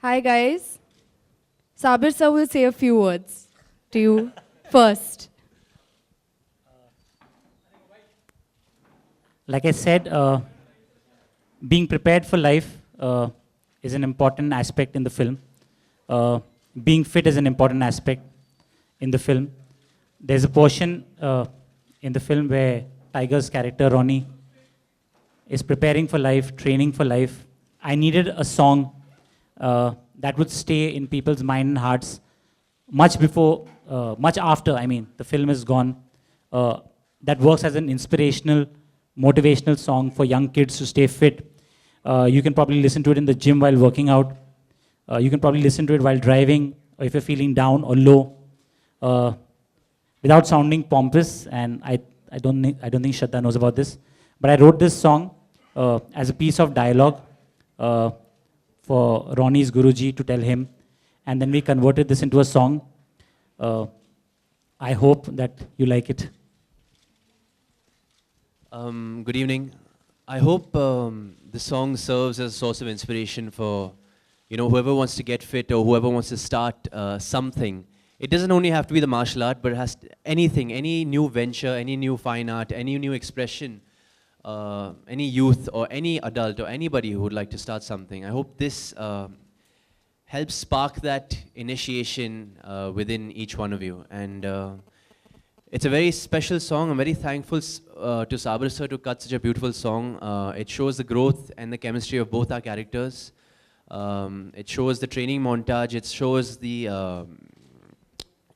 Hi guys. Sabir sir will say a few words to you first. Like I said, being prepared for life is an important aspect in the film. Being fit is an important aspect in the film. There's a portion in the film where Tiger's character, Ronnie, is preparing for life, training for life. I needed a song that would stay in people's mind and hearts much before, much after, the film is gone. That works as an inspirational, motivational song for young kids to stay fit. You can probably listen to it in the gym while working out. You can probably listen to it while driving, or if you're feeling down or low, without sounding pompous. And I don't think Shraddha knows about this, but I wrote this song as a piece of dialogue for Ronnie's Guruji to tell him, and then we converted this into a song. I hope that you like it. Good evening. I hope the song serves as a source of inspiration for whoever wants to get fit or whoever wants to start something. It doesn't only have to be the martial art, but it has anything, any new venture, any new fine art, any new expression, any youth or any adult or anybody who would like to start something. I hope this helps spark that initiation within each one of you. And it's a very special song. I'm very thankful to Sabir sir to cut such a beautiful song. It shows the growth and the chemistry of both our characters. It shows the training montage. It shows the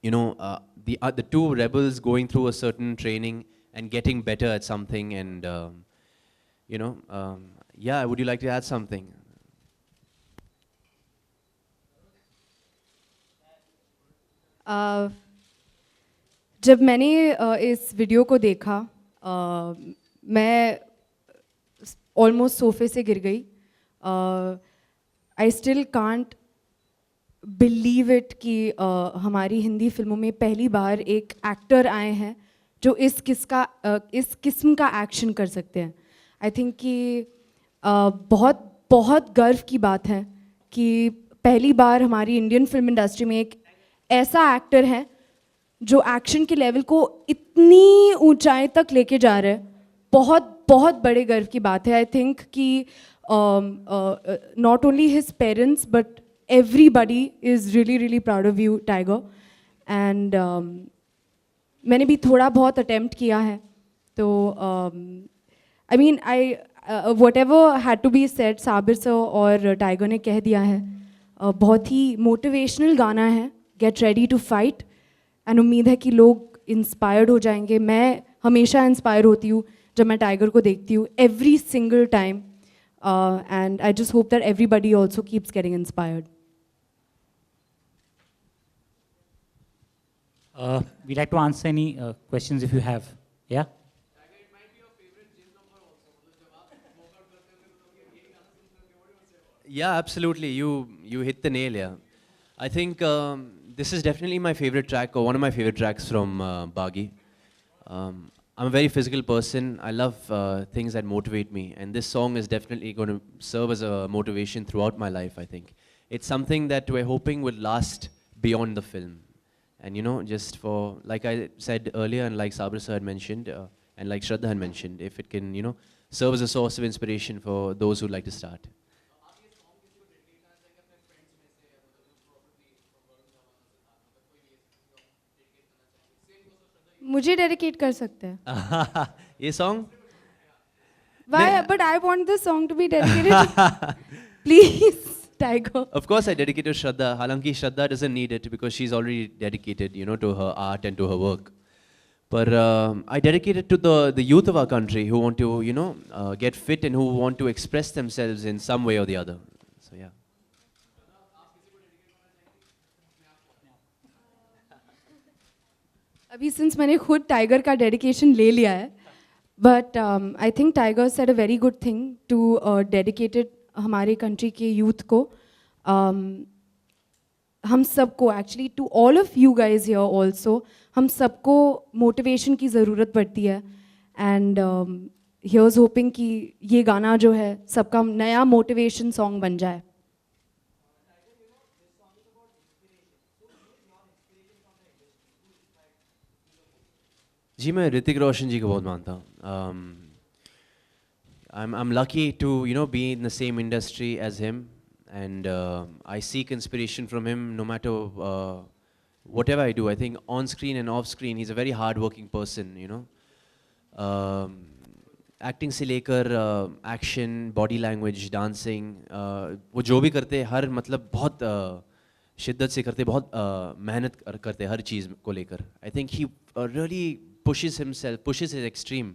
the two rebels going through a certain training and getting better at something. And yeah, would you like to add something? जब मैंने इस video को देखा मैं almost सोफे से गिर गई. I still can't believe it कि हमारी हिंदी फिल्मों में पहली बार एक एक्टर आए हैं जो इस किस्म का एक्शन कर सकते हैं. आई थिंक कि बहुत बहुत गर्व की बात है कि पहली बार हमारी इंडियन फिल्म इंडस्ट्री में एक ऐसा एक्टर है जो एक्शन के लेवल को इतनी ऊंचाई तक लेके जा रहा है. बहुत बहुत बड़े गर्व की बात है. आई थिंक कि not only his parents but everybody is really proud of you, Tiger. And मैंने भी थोड़ा बहुत attempt किया है. तो I mean whatever had to be said, Sabir sir और Tiger ने कह दिया है. बहुत ही motivational गाना है. Get ready to fight. And उम्मीद है कि लोग inspired हो जाएंगे. मैं हमेशा inspire होती हूँ जब मैं Tiger को देखती हूँ. Every single time. And I just hope that everybody also keeps getting inspired. We'd like to answer any questions if you have. Yeah? It might be your favorite gym number also. Yeah, absolutely. You hit the nail, yeah. I think this is definitely my favorite track, or one of my favorite tracks from Bagi. I'm a very physical person. I love things that motivate me, and this song is definitely going to serve as a motivation throughout my life, I think. It's something that we're hoping will last beyond the film. And just for, like I said earlier, and like Sabir sir had mentioned, and like Shraddha had mentioned, if it can, serve as a source of inspiration for those who'd like to start. मुझे dedicate कर सकते हैं. ये song? Why? But I want this song to be dedicated. Please, Tiger. Of course, I dedicate to Shraddha. Halanki, Shraddha doesn't need it because she's already dedicated, to her art and to her work. But I dedicate it to the youth of our country who want to, get fit and who want to express themselves in some way or the other. So yeah. अभी since मैंने खुद tiger का dedication ले लिया है, but I think Tiger said a very good thing to dedicate it हमारे country के youth को. हम सबको actually to all of you guys here also, हम सबको मोटिवेशन की ज़रूरत पड़ती है. And here's hoping कि ये गाना जो है सबका नया मोटिवेशन सॉन्ग बन जाए. जी मैं ऋतिक रोशन जी को बहुत मानता हूँ. I'm lucky to be in the same industry as him, and I seek inspiration from him no matter whatever I do. I think on screen and off screen he's a very hard working person. Acting से लेकर action, body language, dancing, वो जो भी करते हर मतलब बहुत शिद्दत से करते, बहुत मेहनत करते हर चीज़ को लेकर. I think he really pushes himself, pushes his extreme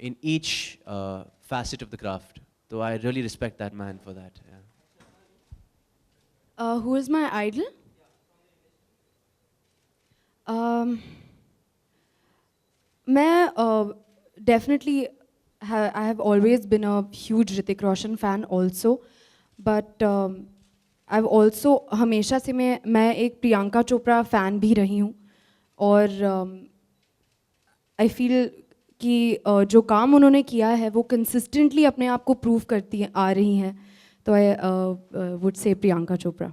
in each facet of the craft. So I really respect that man for that. Yeah. Who is my idol? मैं definitely I have always been a huge Hrithik Roshan fan also, but I've also हमेशा से मैं एक Priyanka Chopra fan भी रही हूँ, और I feel कि जो काम उन्होंने किया है वो कंसिस्टेंटली अपने आप को प्रूव करती आ रही हैं, तो I would say Priyanka Chopra.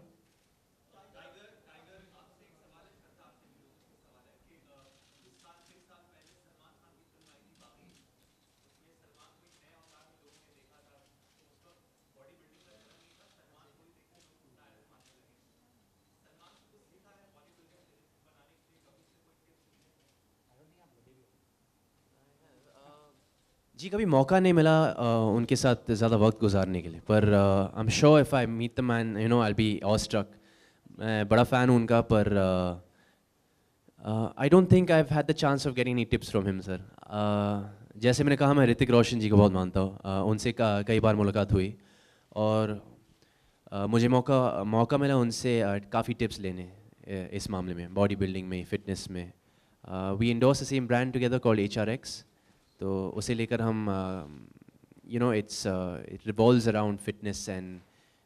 जी कभी मौका नहीं मिला उनके साथ ज़्यादा वक्त गुजारने के लिए, पर I am sure if I meet the man I be awestruck. मैं बड़ा फ़ैन हूँ उनका, पर I don't think I have had the chance of getting any tips from him sir. जैसे मैंने कहा, मैं ऋतिक रोशन जी को बहुत मानता हूँ. उनसे कई बार मुलाकात हुई, और मुझे मौका मिला उनसे काफ़ी टिप्स लेने इस मामले में, बॉडी बिल्डिंग में, फिटनेस में. We endorse the same brand together called HRX. तो उसे लेकर हम it revolves around fitness and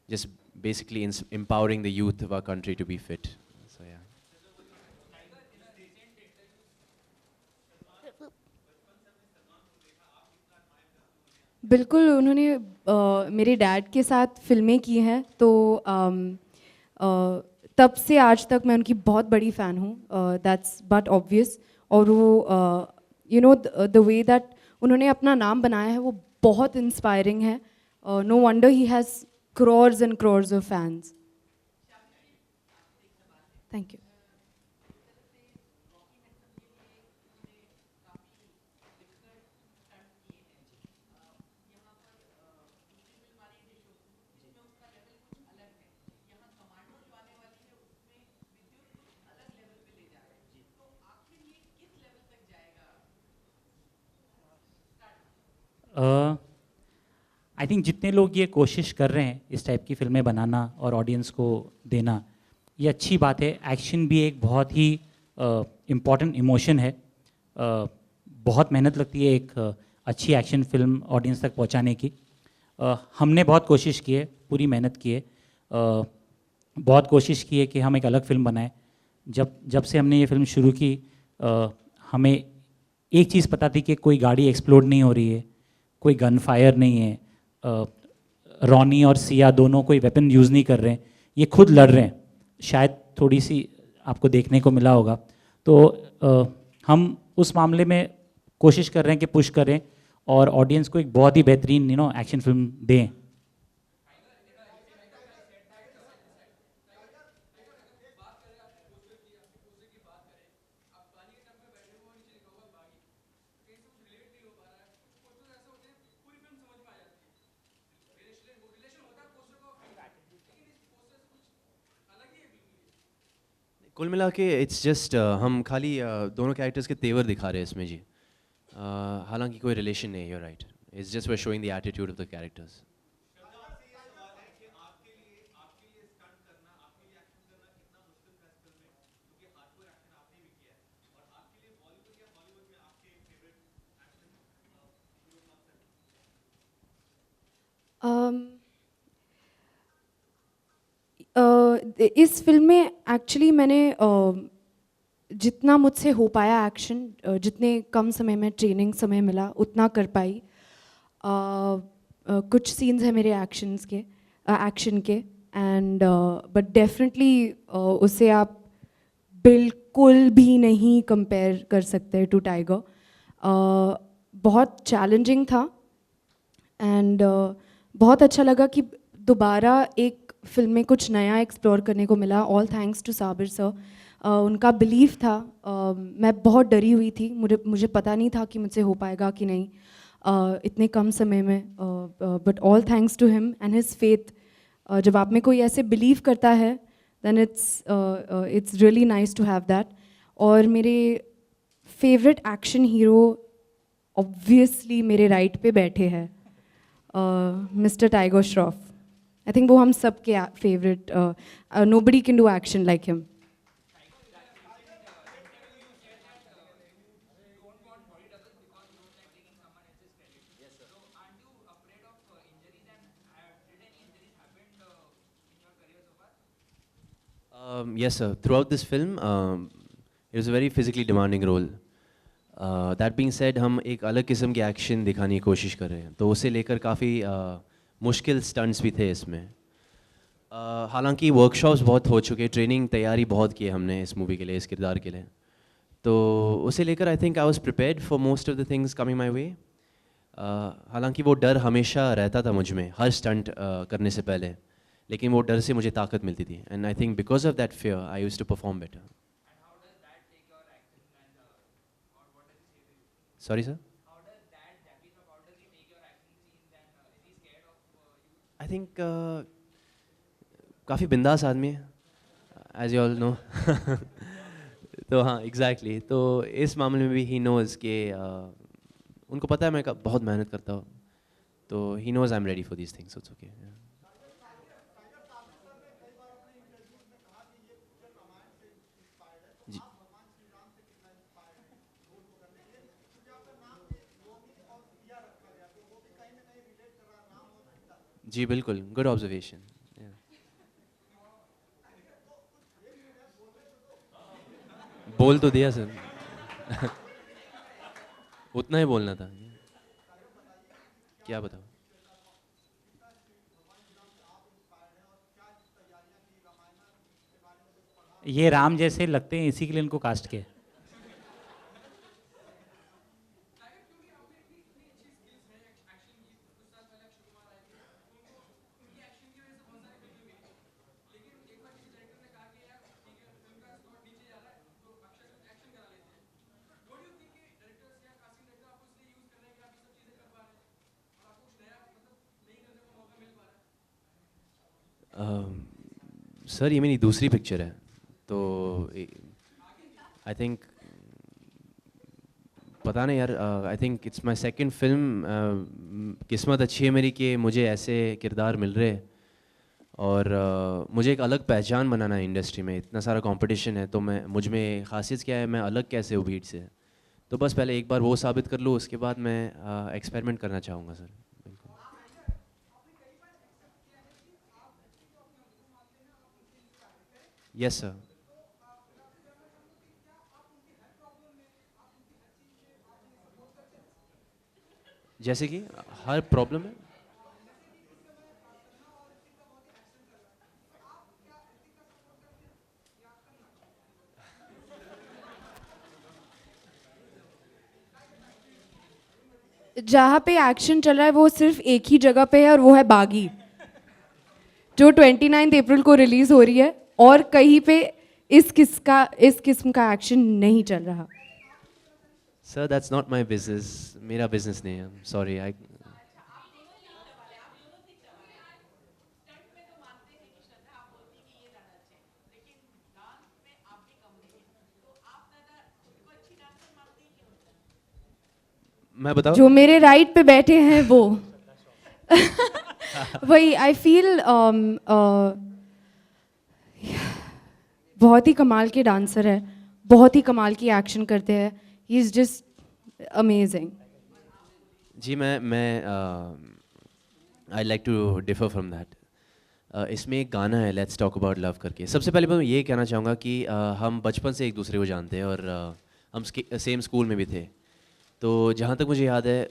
just basically empowering the youth of our country to be fit. So yeah. बिल्कुल, उन्होंने मेरे डैड के साथ फिल्में की हैं, तो तब से आज तक मैं उनकी बहुत बड़ी फ़ैन हूँ. That's but obvious. और वो द वे दैट उन्होंने अपना नाम बनाया है वो बहुत इंस्पायरिंग है. No wonder he has crores and crores of fans. Thank you. I think जितने लोग ये कोशिश कर रहे हैं इस टाइप की फिल्में बनाना और ऑडियंस को देना, ये अच्छी बात है. एक्शन भी एक बहुत ही इम्पॉर्टेंट इमोशन है. बहुत मेहनत लगती है एक अच्छी एक्शन फिल्म ऑडियंस तक पहुंचाने की. हमने बहुत कोशिश की है, पूरी मेहनत की है, बहुत कोशिश की है कि हम एक अलग फिल्म बनाएं. जब से हमने ये फिल्म शुरू की, हमें एक चीज़ पता थी कि कोई गाड़ी एक्सप्लोड नहीं हो रही है, कोई गन फायर नहीं है, रॉनी और सिया दोनों कोई वेपन यूज़ नहीं कर रहे हैं, ये खुद लड़ रहे हैं. शायद थोड़ी सी आपको देखने को मिला होगा. तो हम उस मामले में कोशिश कर रहे हैं कि पुश करें और ऑडियंस को एक बहुत ही बेहतरीन एक्शन फिल्म दें. कुल मिला के इट्स जस्ट हम खाली दोनों कैरेक्टर्स के तेवर दिखा रहे हैं इसमें जी. हालांकि कोई रिलेशन नहीं है. You right. It's just we are showing the attitude of the characters. इस फिल्म में एक्चुअली मैंने जितना मुझसे हो पाया एक्शन, जितने कम समय में ट्रेनिंग समय मिला उतना कर पाई. कुछ सीन्स हैं मेरे एक्शन के, एंड बट डेफिनेटली उसे आप बिल्कुल बिल्कुल भी नहीं कंपेयर कर सकते टू टाइगर. बहुत चैलेंजिंग था एंड बहुत अच्छा लगा कि दोबारा एक फिल्म में कुछ नया एक्सप्लोर करने को मिला. All thanks to Sabir sir. उनका बिलीव था. मैं बहुत डरी हुई थी. मुझे पता नहीं था कि मुझसे हो पाएगा कि नहीं इतने कम समय में. But all thanks to him and his faith. जब आप में कोई ऐसे बिलीव करता है then it's really nice to have that. और मेरे फेवरेट एक्शन हीरो ऑब्वियसली मेरे राइट पे बैठे हैं, mister Tiger Shroff. I think वो हम सब के favourite. Nobody can do action like him. Yes, sir. Throughout this film, it was a very physically demanding role. That being said, हम एक अलग किस्म के एक्शन दिखाने की कोशिश कर रहे हैं, तो उसे लेकर काफ़ी मुश्किल स्टंट्स भी थे इसमें. हालांकि वर्कशॉप्स बहुत हो चुके, ट्रेनिंग तैयारी बहुत की है हमने इस मूवी के लिए, इस किरदार के लिए. तो उसे लेकर I think I was prepared for most of the things coming my way. हालांकि वो डर हमेशा रहता था मुझ में हर स्टंट करने से पहले, लेकिन वो डर से मुझे ताकत मिलती थी. And I think because of that fear I used to perform better. Sorry sir. I think काफ़ी बिंदास आदमी है, एज यू ऑल नो. तो हाँ एग्जैक्टली. तो इस मामले में भी ही नोज़ कि उनको पता है मैं बहुत मेहनत करता हूँ, तो he knows I am ready for these things. It's okay. जी बिल्कुल, गुड ऑब्जर्वेशन. बोल तो दिया सर. उतना ही बोलना था. क्या बताओ. ये राम जैसे लगते हैं, इसी के लिए इनको कास्ट किया. सर ये मेरी दूसरी पिक्चर है, तो आई थिंक पता नहीं यार. I think it's my second film. किस्मत अच्छी है मेरी कि मुझे ऐसे किरदार मिल रहे हैं, और मुझे एक अलग पहचान बनाना है इंडस्ट्री में. इतना सारा कंपटीशन है, तो मैं मुझ में खासियत क्या है, मैं अलग कैसे हूँ भीड़ से. तो बस पहले एक बार वो साबित कर लूँ, उसके बाद मैं एक्सपेरिमेंट करना चाहूँगा सर. Yes sir. जैसे कि हर प्रॉब्लम है. जहाँ पे एक्शन चल रहा है वो सिर्फ एक ही जगह पे है, और वो है बागी, जो 29 अप्रैल को रिलीज हो रही है. और कहीं पे इस किस्म का एक्शन नहीं चल रहा. Sir that's not my business. मेरा बिजनेस नहीं है. सॉरी. आई मैं बताऊं. जो मेरे राइट पे बैठे हैं वो वही आई फील बहुत ही कमाल के डांसर है, बहुत ही कमाल की एक्शन करते हैं. He is just amazing. जी मैं I like to differ from that. इसमें एक गाना है लेट्स टॉक अबाउट लव करके. सबसे पहले मैं ये कहना चाहूँगा कि हम बचपन से एक दूसरे को जानते हैं, और हम सेम स्कूल में भी थे. तो जहाँ तक मुझे याद है,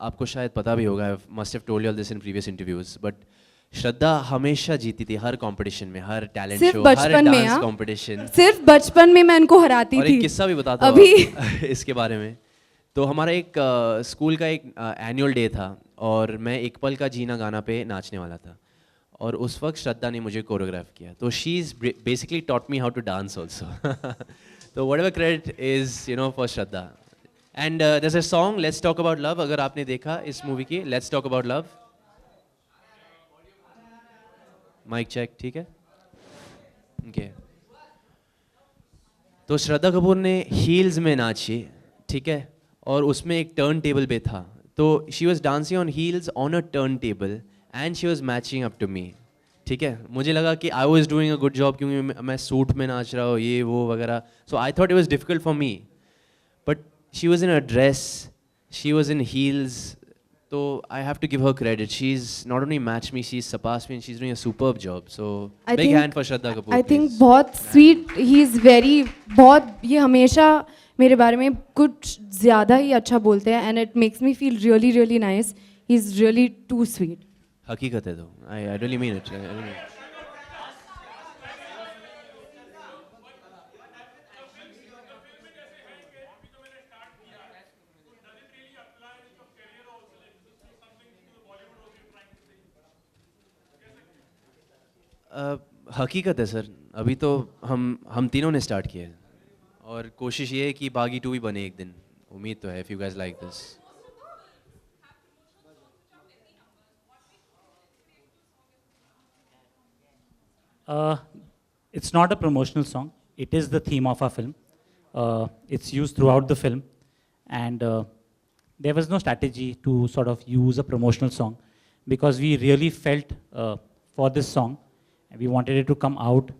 आपको शायद पता भी होगा, I must have told you all this in previous interviews, but Shraddha हमेशा जीती थी हर कंपटीशन में, हर टैलेंट सिर्फ शो, हर बचपन में, डांस हाँ? कंपटीशन। सिर्फ बचपन में मैं इनको हराती और थी। एक किस्सा भी बताता हूँ अभी आपको इसके बारे में। तो हमारा एक स्कूल का एक एनुअल डे था और मैं एक पल का जीना गाना पे नाचने वाला था और उस वक्त श्रद्धा ने मुझे कोरियोग्राफ किया। तो she is basically taught me how to dance also. तो whatever credit is you know for Shraddha. And there a song let's talk about love, अगर आपने देखा इस मूवी की, let's talk about love. Mike check, ठीक है, okay. तो श्रद्धा कपूर ने हील्स में नाची, ठीक है, और उसमें एक टर्न टेबल पे था। तो she was dancing on heels on a turn table and she was matching up to me, ठीक है। मुझे लगा कि I was doing a good job क्योंकि मैं सूट में नाच रहा हूँ, ये वो वगैरह। So I thought it was difficult for me, but she was in a dress, she was in heels. तो I have to give her credit, she is not only match me, she is surpassed me and she's doing a superb job. So big hand for Shraddha Kapoor. I think please. बहुत sweet, he is very, बहुत, ये हमेशा मेरे बारे में कुछ ज़्यादा ही अच्छा बोलते हैं and it makes me feel really really nice. He is really too sweet. हकीकत है तो आई रियली मीन इट। हकीकत है सर, अभी तो हम तीनों ने स्टार्ट किया है और कोशिश ये है कि बागी 2 भी बने एक दिन, उम्मीद तो है, if you guys like this. It's not a promotional song. It is the theme of our film. It's used throughout the film, and there was no strategy to sort of use a promotional song because we really felt for this song, and we wanted it to come out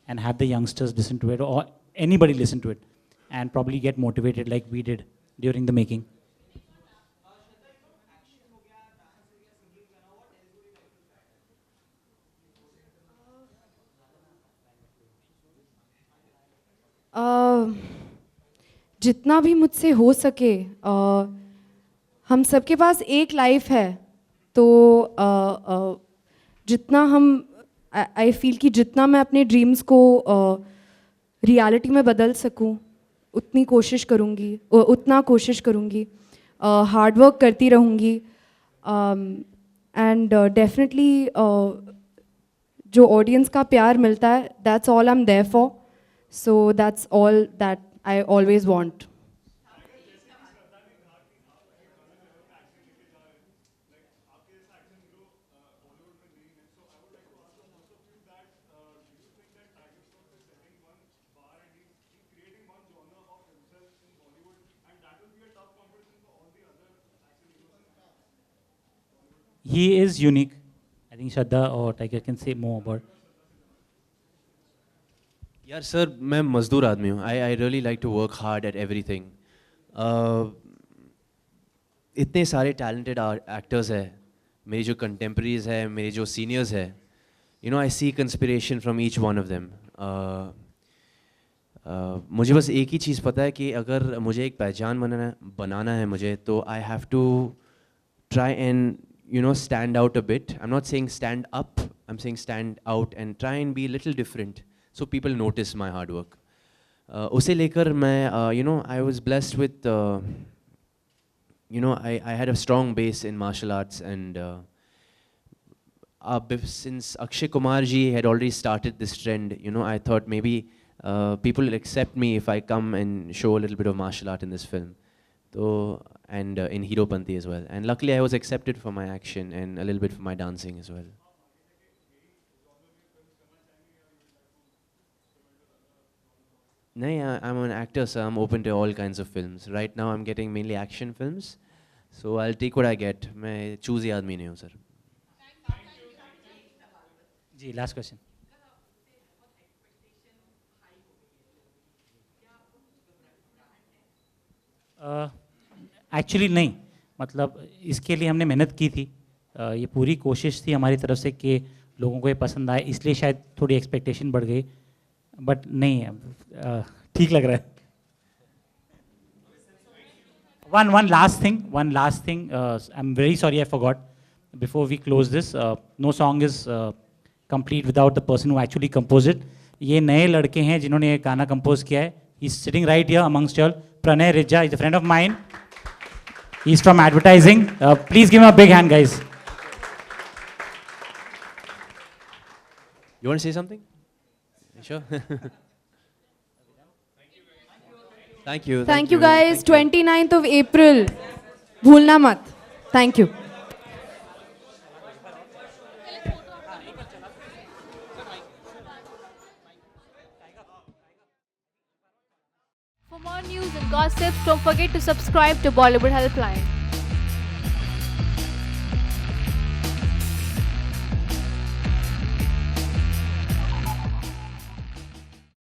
and have the youngsters listen to it or anybody listen to it, and probably get motivated like we did during the making. जितना भी मुझसे हो सके, हम सबके पास एक life है, तो जितना हम, आई फील कि जितना मैं अपने ड्रीम्स को रियलिटी में बदल सकूं उतनी कोशिश करूंगी, उतना कोशिश करूंगी, हार्ड वर्क करती रहूंगी एंड डेफिनेटली जो ऑडियंस का प्यार मिलता है, that's all I am there for. So that's all that I always want. He is unique. I think Shraddha or Tiger can say more about. यार सर, मैं मजदूर आदमी हूँ, I really like to work hard at everything. इतने सारे talented actors हैं, मेरी जो कंटेम्प्रेरीज है, मेरे जो सीनियर्स है, you know I see inspiration from each one of them. मुझे बस एक ही चीज़ पता है कि अगर मुझे एक पहचान बनाना है मुझे, तो I have to try and you know stand out a bit. I'm not saying stand up, I'm saying stand out and try and be a little different so people notice my hard work. उसे लेकर मैं you know I was blessed with you know I had a strong base in martial arts and since Akshay Kumar ji had already started this trend, you know, I thought maybe people will accept me if I come and show a little bit of martial art in this film. So and in Heropanti as well. And luckily I was accepted for my action and a little bit for my dancing as well. No, yeah, I'm an actor, so I'm open to all kinds of films. Right now I'm getting mainly action films. So I'll take what I get. मैं choosy आदमी नहीं हूँ sir. जी, last question. Actually नहीं, मतलब इसके लिए हमने मेहनत की थी, ये पूरी कोशिश थी हमारी तरफ से कि लोगों को ये पसंद आए, इसलिए शायद थोड़ी एक्सपेक्टेशन बढ़ गई, बट नहीं, ठीक लग रहा है. One last thing, I am very sorry, I forgot. before we close this, no song is complete without the person who actually composed it. ये नए लड़के हैं जिन्होंने ये गाना कंपोज किया है. He's sitting right here amongst y'all. Pranay Rijja is a friend of mine. He's from advertising. Please give him a big hand, guys. You want to say something? Sure. Thank you. Thank you guys. 29th of April. भूलना मत. Thank you. For more news and gossips, don't forget to subscribe to Bollywood Helpline.